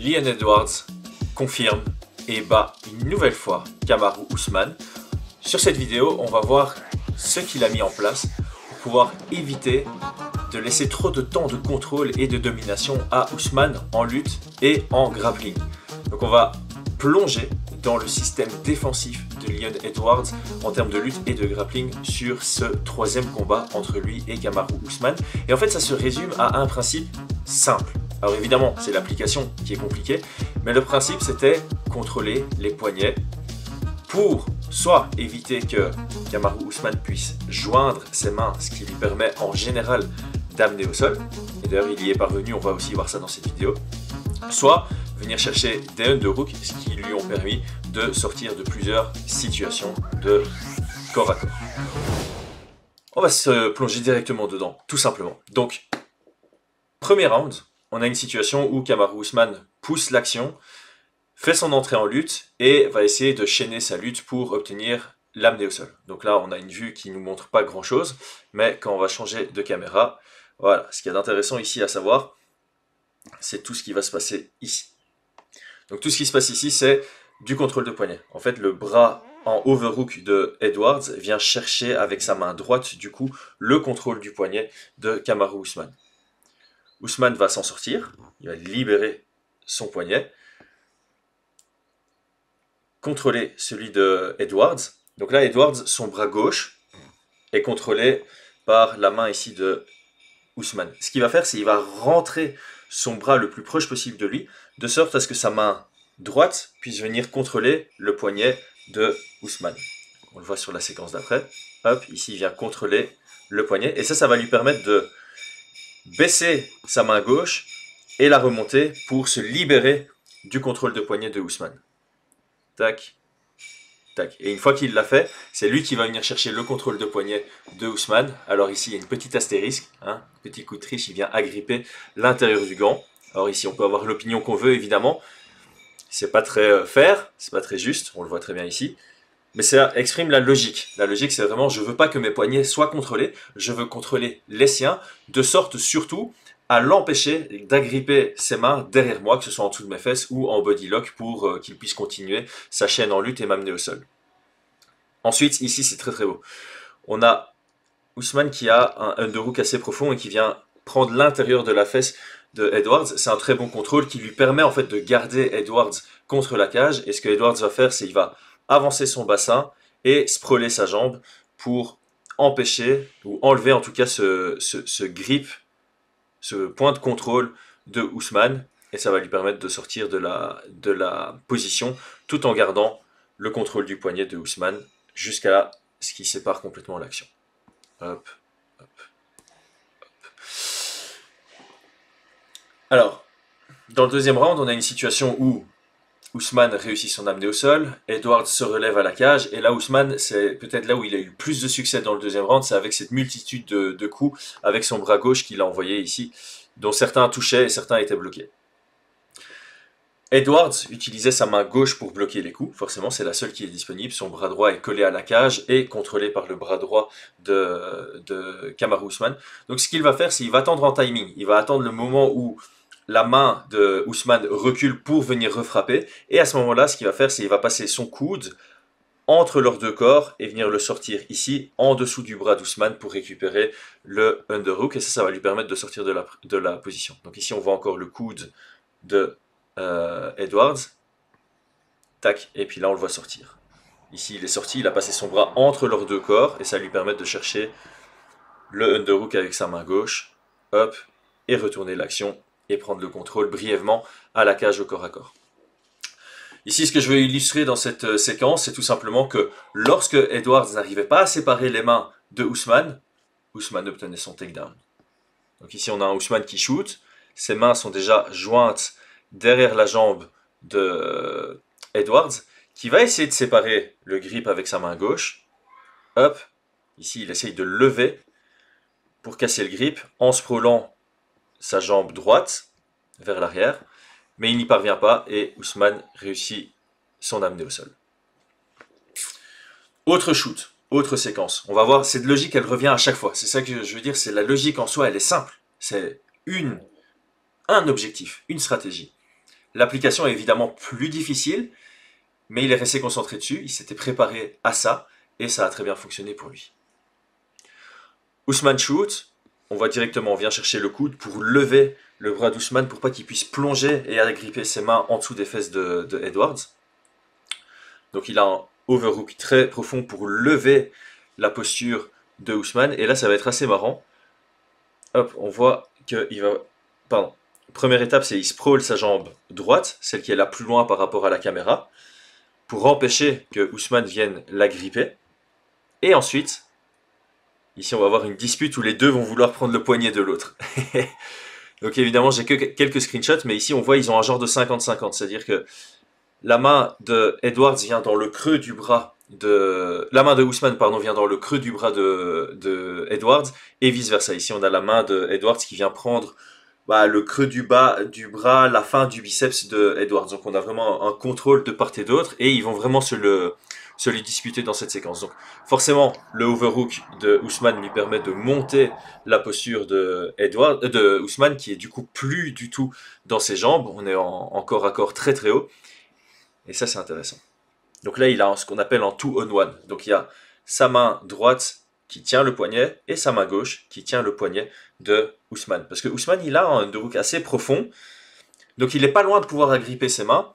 Leon Edwards confirme et bat une nouvelle fois Kamaru Usman. Sur cette vidéo, on va voir ce qu'il a mis en place pour pouvoir éviter de laisser trop de temps de contrôle et de domination à Usman en lutte et en grappling. Donc on va plonger dans le système défensif de Leon Edwards en termes de lutte et de grappling sur ce troisième combat entre lui et Kamaru Usman. Et en fait, ça se résume à un principe simple. Alors évidemment, c'est l'application qui est compliquée, mais le principe c'était contrôler les poignets pour soit éviter que Kamaru Usman puisse joindre ses mains, ce qui lui permet en général d'amener au sol. Et d'ailleurs, il y est parvenu, on va aussi voir ça dans cette vidéo. Soit venir chercher des underhooks, ce qui lui ont permis de sortir de plusieurs situations de corps à corps. On va se plonger directement dedans, tout simplement. Donc, premier round, on a une situation où Kamaru Usman pousse l'action, fait son entrée en lutte et va essayer de chaîner sa lutte pour obtenir l'amener au sol. Donc là, on a une vue qui ne nous montre pas grand-chose, mais quand on va changer de caméra, voilà, ce qu'il y a d'intéressant ici à savoir, c'est tout ce qui va se passer ici. Donc tout ce qui se passe ici, c'est du contrôle de poignet. En fait, le bras en overhook de Edwards vient chercher avec sa main droite, du coup, le contrôle du poignet de Kamaru Usman. Usman va s'en sortir, il va libérer son poignet, contrôler celui de Edwards. Donc là, Edwards, son bras gauche est contrôlé par la main ici de Usman. Ce qu'il va faire, c'est qu'il va rentrer son bras le plus proche possible de lui, de sorte à ce que sa main droite puisse venir contrôler le poignet de Usman. On le voit sur la séquence d'après. Hop, ici, il vient contrôler le poignet. Et ça va lui permettre de baisser sa main gauche et la remonter pour se libérer du contrôle de poignet de Usman. Tac, tac. Et une fois qu'il l'a fait, c'est lui qui va venir chercher le contrôle de poignet de Usman. Alors ici, il y a une petite astérisque, petit coup de triche, il vient agripper l'intérieur du gant. Alors ici, on peut avoir l'opinion qu'on veut, évidemment. C'est pas très fair, c'est pas très juste, on le voit très bien ici. Mais ça exprime la logique. La logique, c'est vraiment, je veux pas que mes poignets soient contrôlés, je veux contrôler les siens, de sorte surtout à l'empêcher d'agripper ses mains derrière moi, que ce soit en dessous de mes fesses ou en body lock pour qu'il puisse continuer sa chaîne en lutte et m'amener au sol. Ensuite, ici, c'est très très beau. On a Usman qui a un underhook assez profond et qui vient prendre l'intérieur de la fesse de Edwards. C'est un très bon contrôle qui lui permet en fait de garder Edwards contre la cage. Et ce que Edwards va faire, c'est qu'il va avancer son bassin et sprawler sa jambe pour empêcher ou enlever en tout cas ce grip, ce point de contrôle de Usman. Et ça va lui permettre de sortir de la position tout en gardant le contrôle du poignet de Usman jusqu'à ce qui sépare complètement l'action. Hop, hop, hop. Alors, dans le deuxième round, on a une situation où Usman réussit son amener au sol, Edwards se relève à la cage, et là Usman, c'est peut-être là où il a eu plus de succès dans le deuxième round, c'est avec cette multitude de coups avec son bras gauche qu'il a envoyé ici, dont certains touchaient et certains étaient bloqués. Edwards utilisait sa main gauche pour bloquer les coups, forcément c'est la seule qui est disponible, son bras droit est collé à la cage et contrôlé par le bras droit de Kamaru Usman. Donc ce qu'il va faire, c'est qu'il va attendre en timing, il va attendre le moment où la main de Usman recule pour venir refrapper, et à ce moment-là, ce qu'il va faire, c'est qu'il va passer son coude entre leurs deux corps et venir le sortir ici, en dessous du bras d'Usman pour récupérer le underhook, et ça va lui permettre de sortir de la position. Donc ici, on voit encore le coude de Edwards, tac, et puis là, on le voit sortir. Ici, il est sorti, il a passé son bras entre leurs deux corps, et ça lui permet de chercher le underhook avec sa main gauche, hop, et retourner l'action, et prendre le contrôle brièvement à la cage au corps à corps. Ici, ce que je veux illustrer dans cette séquence, c'est tout simplement que lorsque Edwards n'arrivait pas à séparer les mains de Usman, Usman obtenait son takedown. Donc ici, on a un Usman qui shoot, ses mains sont déjà jointes derrière la jambe de Edwards, qui va essayer de séparer le grip avec sa main gauche. Hop, ici, il essaye de lever pour casser le grip en sprawlant sa jambe droite vers l'arrière, mais il n'y parvient pas et Usman réussit son amener au sol. Autre shoot, autre séquence. On va voir, cette logique, elle revient à chaque fois. C'est ça que je veux dire, c'est la logique en soi, elle est simple. C'est un objectif, une stratégie. L'application est évidemment plus difficile, mais il est resté concentré dessus, il s'était préparé à ça, et ça a très bien fonctionné pour lui. Ousmane shoot, on voit directement, on vient chercher le coude pour lever le bras d'Ousmane pour pas qu'il puisse plonger et agripper ses mains en dessous des fesses de Edwards. Donc il a un overhook très profond pour lever la posture de Ousmane, et là ça va être assez marrant. Hop, on voit qu'il va... Pardon. Première étape, c'est il sprawl sa jambe droite, celle qui est la plus loin par rapport à la caméra, pour empêcher que Ousmane vienne l'agripper. Et ensuite, ici on va avoir une dispute où les deux vont vouloir prendre le poignet de l'autre. Donc évidemment, j'ai que quelques screenshots, mais ici on voit ils ont un genre de 50-50, c'est-à-dire que la main de Edwards vient dans le creux du bras de... La main de Ousmane, pardon, vient dans le creux du bras de Edwards, et vice-versa. Ici, on a la main de Edwards qui vient prendre le creux du bas du bras, la fin du biceps de Edwards. Donc on a vraiment un contrôle de part et d'autre, et ils vont vraiment se le disputer dans cette séquence. Donc forcément, le overhook de Ousmane lui permet de monter la posture de Ousmane, qui est du coup plus du tout dans ses jambes. On est en corps à corps très très haut. Et ça, c'est intéressant. Donc là, il a ce qu'on appelle un 2-on-1. Donc il y a sa main droite qui tient le poignet et sa main gauche qui tient le poignet de Ousmane. Parce que Ousmane, il a un underhook assez profond. Donc il n'est pas loin de pouvoir agripper ses mains.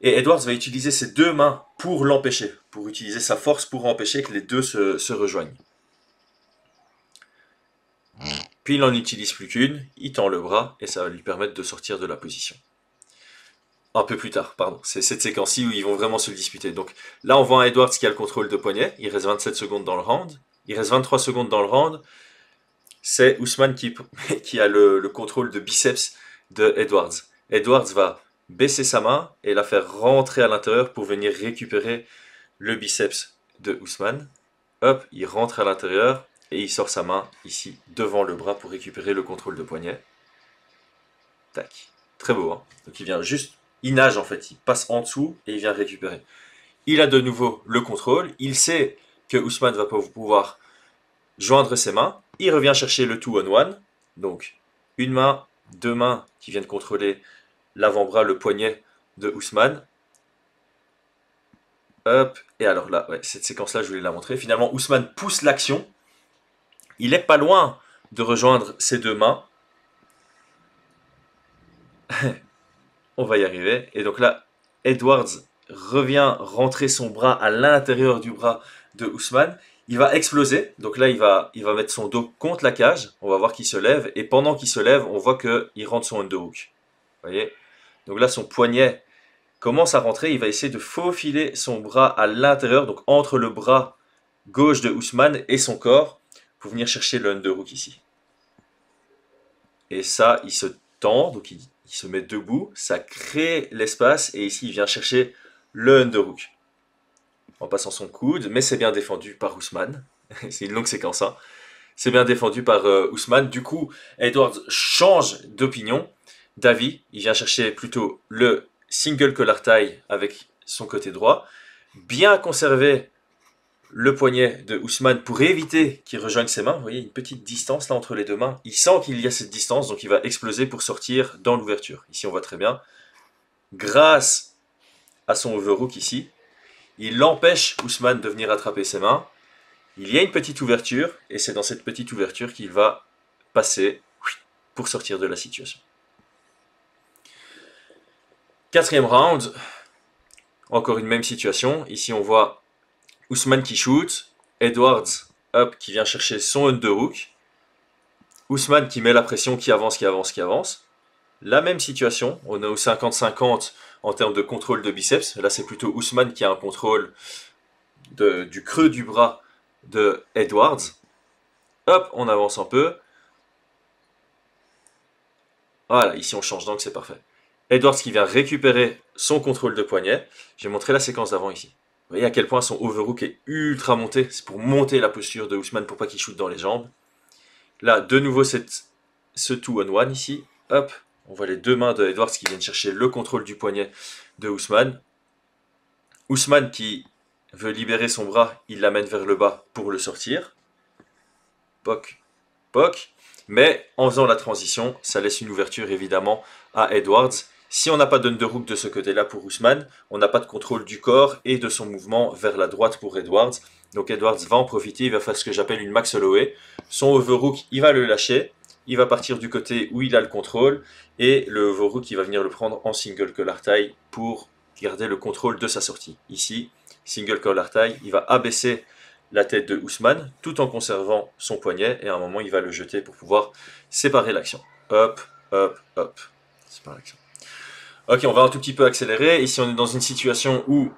Et Edwards va utiliser ses deux mains pour l'empêcher. Pour utiliser sa force pour empêcher que les deux se rejoignent. Puis il n'en utilise plus qu'une. Il tend le bras et ça va lui permettre de sortir de la position. Un peu plus tard, pardon. C'est cette séquence-ci où ils vont vraiment se le disputer. Donc là, on voit un Edwards qui a le contrôle de poignet. Il reste 27 secondes dans le round. Il reste 23 secondes dans le round. C'est Ousmane qui a le contrôle de biceps de Edwards. Edwards va baisser sa main et la faire rentrer à l'intérieur pour venir récupérer le biceps de Ousmane. Hop, il rentre à l'intérieur et il sort sa main ici devant le bras pour récupérer le contrôle de poignet. Tac. Très beau, hein. Donc il vient juste... Il nage en fait, il passe en dessous et il vient récupérer. Il a de nouveau le contrôle, il sait que Ousmane va pouvoir joindre ses mains. Il revient chercher le 2-on-1, donc une main, deux mains qui viennent contrôler l'avant-bras, le poignet de Ousmane. Hop, et alors là, ouais, cette séquence-là, je voulais la montrer. Finalement, Ousmane pousse l'action. Il n'est pas loin de rejoindre ses deux mains. On va y arriver. Et donc là, Edwards revient rentrer son bras à l'intérieur du bras de Ousmane. Il va exploser. Donc là, il va mettre son dos contre la cage. On va voir qu'il se lève. Et pendant qu'il se lève, on voit qu'il rentre son underhook. Vous voyez? Donc là, son poignet commence à rentrer. Il va essayer de faufiler son bras à l'intérieur, donc entre le bras gauche de Ousmane et son corps, pour venir chercher le underhook ici. Et ça, il se tend, donc il se met debout, ça crée l'espace, et ici il vient chercher le underhook en passant son coude, mais c'est bien défendu par Ousmane. C'est une longue séquence, hein. C'est bien défendu par Ousmane. Du coup, Edwards change d'opinion, d'avis. Il vient chercher plutôt le single collar tie avec son côté droit, bien conserver le poignet de Ousmane pour éviter qu'il rejoigne ses mains. Vous voyez, une petite distance là entre les deux mains. Il sent qu'il y a cette distance, donc il va exploser pour sortir dans l'ouverture. Ici, on voit très bien. Grâce à son overhook ici, il empêche Ousmane de venir attraper ses mains. Il y a une petite ouverture, et c'est dans cette petite ouverture qu'il va passer pour sortir de la situation. Quatrième round, encore une même situation. Ici, on voit Ousmane qui shoot, Edwards hop, qui vient chercher son underhook, Ousmane qui met la pression, qui avance, qui avance, qui avance. La même situation, on est au 50-50 en termes de contrôle de biceps. Là, c'est plutôt Ousmane qui a un contrôle du creux du bras de Edwards. Hop, on avance un peu. Voilà, ici on change d'angle, c'est parfait. Edwards qui vient récupérer son contrôle de poignet. J'ai montré la séquence d'avant ici. Vous voyez à quel point son overhook est ultra monté. C'est pour monter la posture de Ousmane pour pas qu'il shoot dans les jambes. Là, de nouveau, ce 2-on-1 ici. Hop, on voit les deux mains de Edwards qui viennent chercher le contrôle du poignet de Ousmane. Ousmane qui veut libérer son bras, il l'amène vers le bas pour le sortir. Poc, poc. Mais en faisant la transition, ça laisse une ouverture évidemment à Edwards. Si on n'a pas d'underhook de ce côté-là pour Usman, on n'a pas de contrôle du corps et de son mouvement vers la droite pour Edwards. Donc Edwards va en profiter, il va faire ce que j'appelle une max holloway. Son overhook, il va le lâcher, il va partir du côté où il a le contrôle, et le overhook, il va venir le prendre en single collar tie pour garder le contrôle de sa sortie. Ici, single collar tie, il va abaisser la tête de Usman tout en conservant son poignet, et à un moment, il va le jeter pour pouvoir séparer l'action. Hop, hop, hop. Sépare l'action. Ok, on va un tout petit peu accélérer. Ici, on est dans une situation où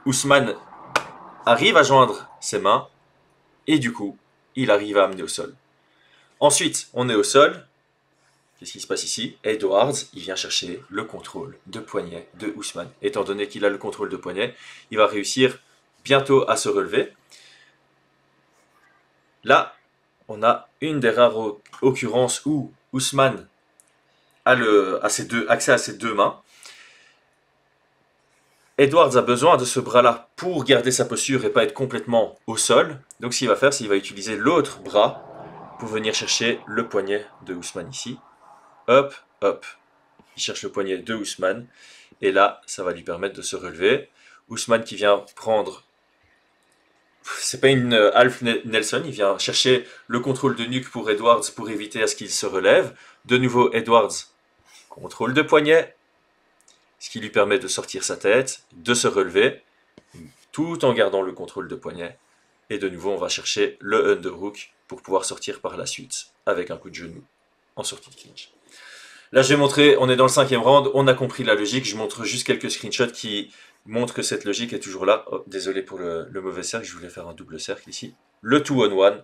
Usman arrive à joindre ses mains et du coup, il arrive à amener au sol. Ensuite, on est au sol. Qu'est-ce qui se passe ici? Edwards, il vient chercher le contrôle de poignet de Usman. Étant donné qu'il a le contrôle de poignet, il va réussir bientôt à se relever. Là, on a une des rares occurrences où Usman a accès à ses deux mains. Edwards a besoin de ce bras-là pour garder sa posture et pas être complètement au sol. Donc ce qu'il va faire, c'est qu'il va utiliser l'autre bras pour venir chercher le poignet de Usman ici. Hop, hop. Il cherche le poignet de Usman. Et là, ça va lui permettre de se relever. Usman qui vient prendre... C'est pas une half Nelson, il vient chercher le contrôle de nuque pour Edwards pour éviter à ce qu'il se relève. De nouveau, Edwards, contrôle de poignet, ce qui lui permet de sortir sa tête, de se relever, tout en gardant le contrôle de poignet. Et de nouveau, on va chercher le underhook pour pouvoir sortir par la suite avec un coup de genou en sortie de clinch. Là, je vais montrer, on est dans le 5e round, on a compris la logique. Je montre juste quelques screenshots qui montrent que cette logique est toujours là. Oh, désolé pour le mauvais cercle, je voulais faire un double cercle ici. Le 2-on-1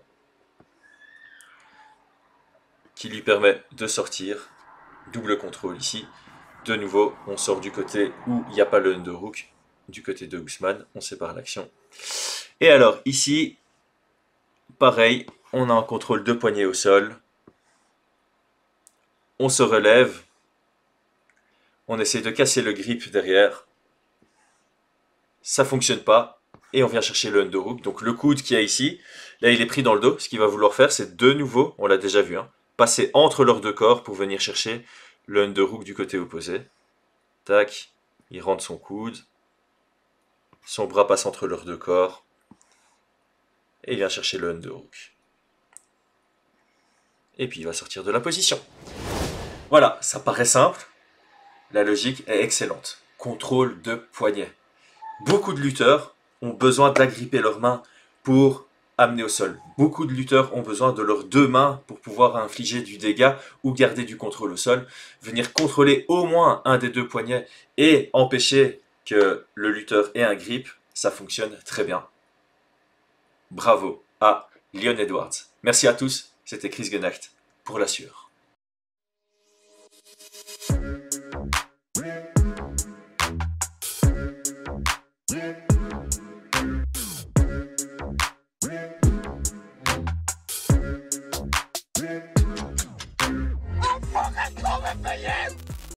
qui lui permet de sortir. Double contrôle ici. De nouveau, on sort du côté où il n'y a pas le underhook. Du côté de Usman, on sépare l'action. Et alors, ici, pareil, on a un contrôle de poignet au sol. On se relève. On essaie de casser le grip derrière. Ça ne fonctionne pas. Et on vient chercher le underhook. Donc le coude qu'il y a ici, là il est pris dans le dos. Ce qu'il va vouloir faire, c'est de nouveau, on l'a déjà vu, hein, passer entre leurs deux corps pour venir chercher le underhook du côté opposé. Tac, il rentre son coude. Son bras passe entre leurs deux corps. Et il vient chercher le underhook. Et puis il va sortir de la position. Voilà, ça paraît simple. La logique est excellente. Contrôle de poignet. Beaucoup de lutteurs ont besoin d'agripper leurs mains pour amener au sol. Beaucoup de lutteurs ont besoin de leurs deux mains pour pouvoir infliger du dégât ou garder du contrôle au sol. Venir contrôler au moins un des deux poignets et empêcher que le lutteur ait un grip, ça fonctionne très bien. Bravo à Leon Edwards. Merci à tous, c'était Chris Genacht pour la sueur. I'm fucking coming for you!